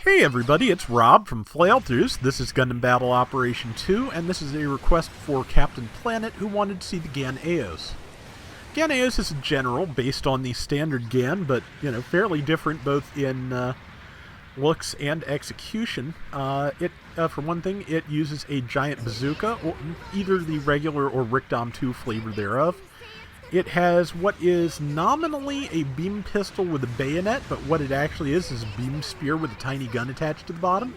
Hey everybody, it's Rob from Flailthroughs. This is Gundam Battle Operation 2, and this is a request for Captain Planet who wanted to see the Gyan Eos. Gyan Eos is a general based on the standard Gyan, but, fairly different both in looks and execution. For one thing, it uses a giant bazooka, or either the regular or Rickdom 2 flavor thereof. It has what is nominally a beam pistol with a bayonet, but what it actually is a beam spear with a tiny gun attached to the bottom.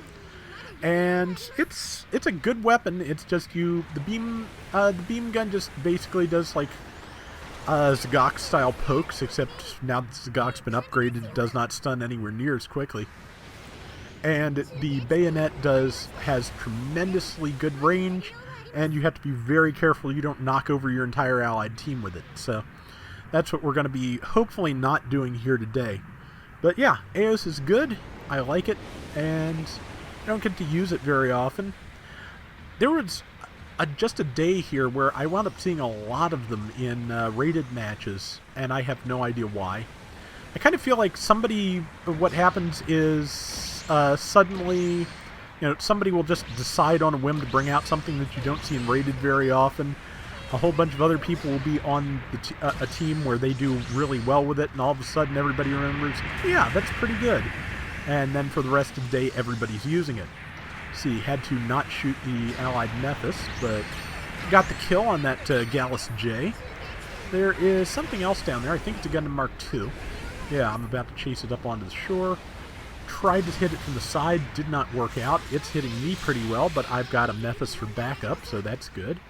And it's a good weapon. It's just the beam gun just basically does like Zagok style pokes, except now that Zagok's been upgraded, it does not stun anywhere near as quickly. And the bayonet has tremendously good range, and you have to be very careful you don't knock over your entire allied team with it. So that's what we're going to be hopefully not doing here today. But yeah, Eos is good. I like it, and I don't get to use it very often. There was just a day here where I wound up seeing a lot of them in rated matches, and I have no idea why. I kind of feel like what happens is suddenly, somebody will just decide on a whim to bring out something that you don't see in rated very often. A whole bunch of other people will be on a team where they do really well with it, and all of a sudden everybody remembers, yeah, that's pretty good. And then for the rest of the day, everybody's using it. See, had to not shoot the allied Mephis, but got the kill on that Gallus J. There is something else down there. I think it's a Gundam Mark II. Yeah, I'm about to chase it up onto the shore. Tried to hit it from the side, did not work out. It's hitting me pretty well, but I've got a Mephis for backup, so that's good.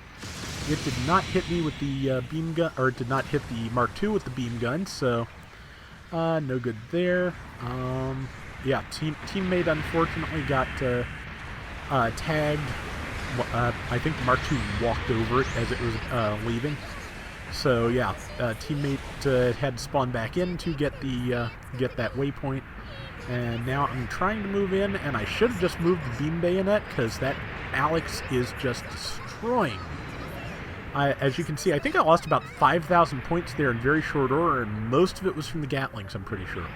It did not hit me with the beam gun, or it did not hit the Mark II with the beam gun, so no good there. Yeah, teammate unfortunately got tagged. I think the Mark II walked over it as it was leaving. So yeah, teammate had to spawn back in to get that waypoint. And now I'm trying to move in, and I should have just moved the beam bayonet, because that Alex is just destroying. As you can see, I think I lost about 5,000 points there in very short order, and most of it was from the Gatlings, I'm pretty sure.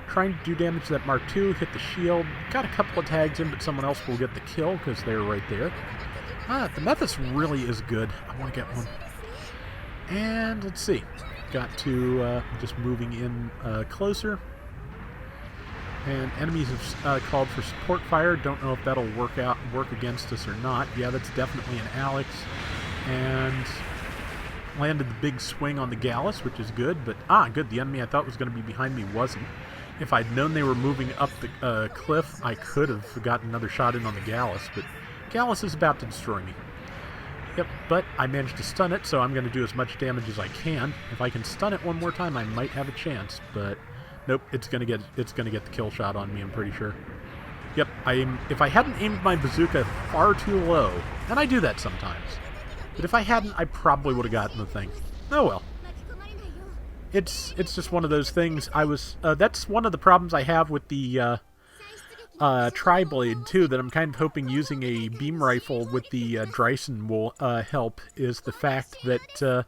Trying to do damage to that Mark II, hit the shield, got a couple of tags in, but someone else will get the kill, because they're right there. The Mephis really is good. I want to get one. And let's see. Got to just moving in closer. And enemies have called for support fire. Don't know if that'll work against us or not. Yeah, that's definitely an Alex. And landed the big swing on the Gallus, which is good. But, good. The enemy I thought was going to be behind me wasn't. If I'd known they were moving up the cliff, I could have gotten another shot in on the Gallus. But Gallus is about to destroy me. Yep, but I managed to stun it, so I'm going to do as much damage as I can. If I can stun it one more time, I might have a chance, but nope, it's gonna get the kill shot on me, I'm pretty sure. Yep, if I hadn't aimed my bazooka far too low, and I do that sometimes, but if I hadn't, I probably would have gotten the thing. Oh well. It's just one of those things. That's one of the problems I have with the Tri-Blade too, that I'm kind of hoping using a beam rifle with the Dryson will help, is the fact that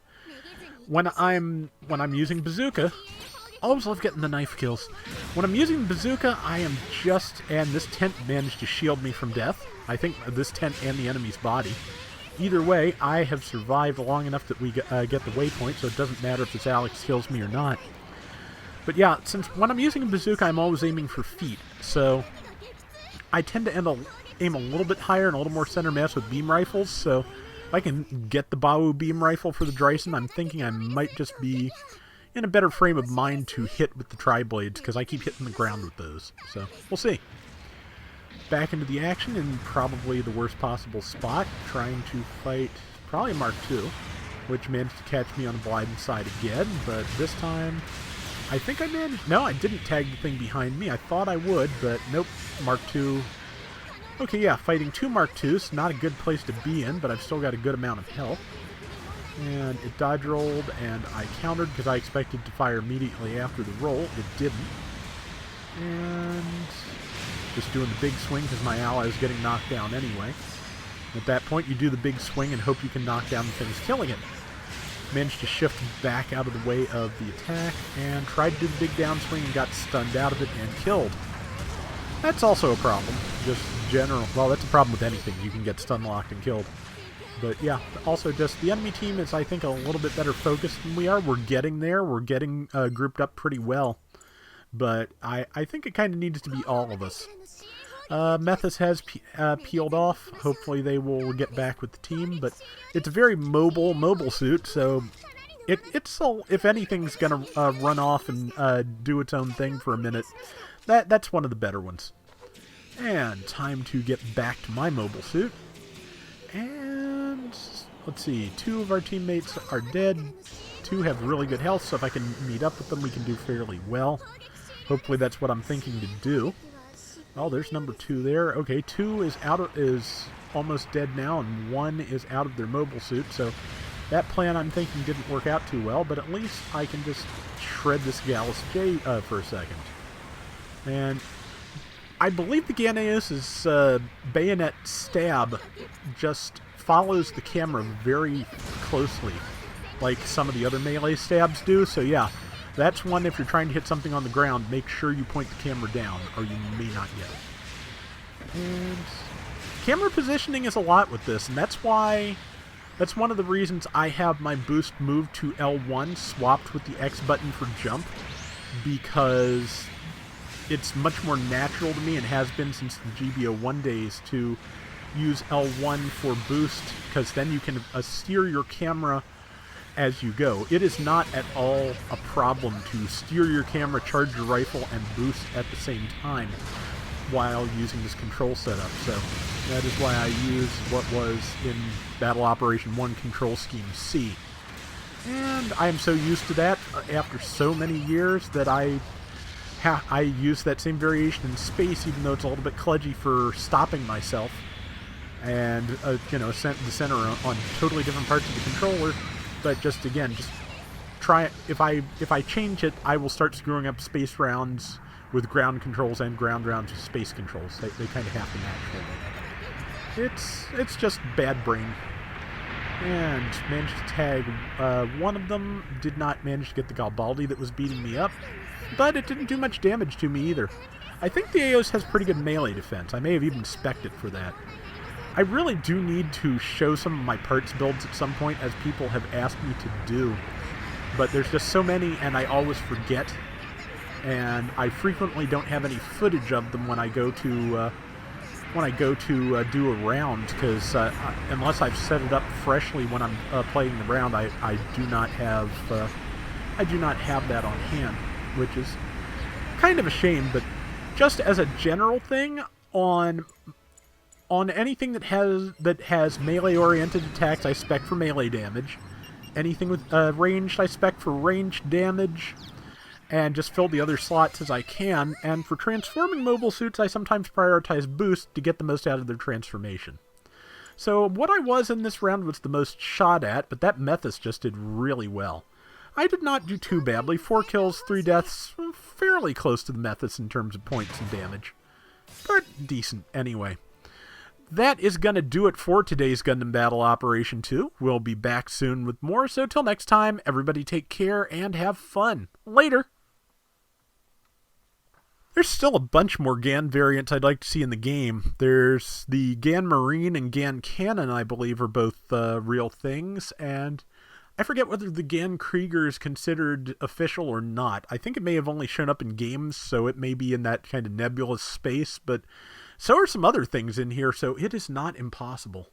when I'm using bazooka, I always love getting the knife kills. When I'm using the bazooka, I am and this tent managed to shield me from death. I think this tent and the enemy's body. Either way, I have survived long enough that we get the waypoint, so it doesn't matter if this Alex kills me or not. But yeah, since when I'm using a bazooka, I'm always aiming for feet, so I tend to aim a little bit higher and a little more center mass with beam rifles, so if I can get the Bawu beam rifle for the Dryson, I'm thinking I might just be in a better frame of mind to hit with the Tri-Blades, because I keep hitting the ground with those. So, we'll see. Back into the action in probably the worst possible spot, trying to fight probably Mark II, which managed to catch me on the blind side again, but this time I think I managed. No, I didn't tag the thing behind me. I thought I would, but nope. Mark II. Okay, yeah, fighting two Mark IIs, not a good place to be in, but I've still got a good amount of health. And it dodge rolled, and I countered because I expected to fire immediately after the roll. It didn't. And just doing the big swing because my ally is getting knocked down anyway. At that point, you do the big swing and hope you can knock down the things killing it. Managed to shift back out of the way of the attack, and tried to do the big downswing and got stunned out of it and killed. That's also a problem. Just general. Well, that's a problem with anything. You can get stun locked and killed. But yeah, also just the enemy team is, I think, a little bit better focused than we are. We're getting there. We're getting grouped up pretty well. But I think it kind of needs to be all of us. Methus has peeled off. Hopefully they will get back with the team. But it's a very mobile suit, so it's if anything's going to run off and do its own thing for a minute, that's one of the better ones. And time to get back to my mobile suit. And let's see, 2 of our teammates are dead. 2 have really good health, so if I can meet up with them, we can do fairly well. Hopefully that's what I'm thinking to do. Oh, there's number 2 there. Okay, 2 is almost dead now, and 1 is out of their mobile suit, so that plan I'm thinking didn't work out too well, but at least I can just shred this Gallus J for a second. And I believe the Ganes' bayonet stab just follows the camera very closely, like some of the other melee stabs do. So yeah, that's one, if you're trying to hit something on the ground, make sure you point the camera down, or you may not get it. And camera positioning is a lot with this, and that's one of the reasons I have my boost moved to L1 swapped with the X button for jump, because it's much more natural to me, and has been since the GBO1 days, to use L1 for boost, because then you can steer your camera as you go. It is not at all a problem to steer your camera, charge your rifle, and boost at the same time while using this control setup. So that is why I use what was in Battle Operation 1 Control Scheme C. And I am so used to that after so many years that I use that same variation in space, even though it's a little bit kludgy for stopping myself. And, the center on totally different parts of the controller. But just, again, just try it. If I change it, I will start screwing up space rounds with ground controls and ground rounds with space controls. They kind of have to match. It's just bad brain. And managed to tag one of them. Did not manage to get the Galbaldi that was beating me up. But it didn't do much damage to me either. I think the Aos has pretty good melee defense. I may have even spec'd it for that. I really do need to show some of my parts builds at some point, as people have asked me to do. But there's just so many, and I always forget. And I frequently don't have any footage of them when I go to do a round, because unless I've set it up freshly when I'm playing the round, I do not have that on hand, which is kind of a shame. But just as a general thing, on anything that has melee-oriented attacks, I spec for melee damage. Anything with ranged, I spec for ranged damage, and just fill the other slots as I can. And for transforming mobile suits, I sometimes prioritize boost to get the most out of their transformation. So what I was in this round was the most shot at, but that Methus just did really well. I did not do too badly. 4 kills, 3 deaths, fairly close to the Methus in terms of points and damage. But decent anyway. That is going to do it for today's Gundam Battle Operation 2. We'll be back soon with more, so till next time, everybody take care and have fun. Later! There's still a bunch more Gyan variants I'd like to see in the game. There's the Gyan Marine and Gyan Cannon, I believe, are both real things, and I forget whether the Gyan Krieger is considered official or not. I think it may have only shown up in games, so it may be in that kind of nebulous space, but so are some other things in here, so it is not impossible.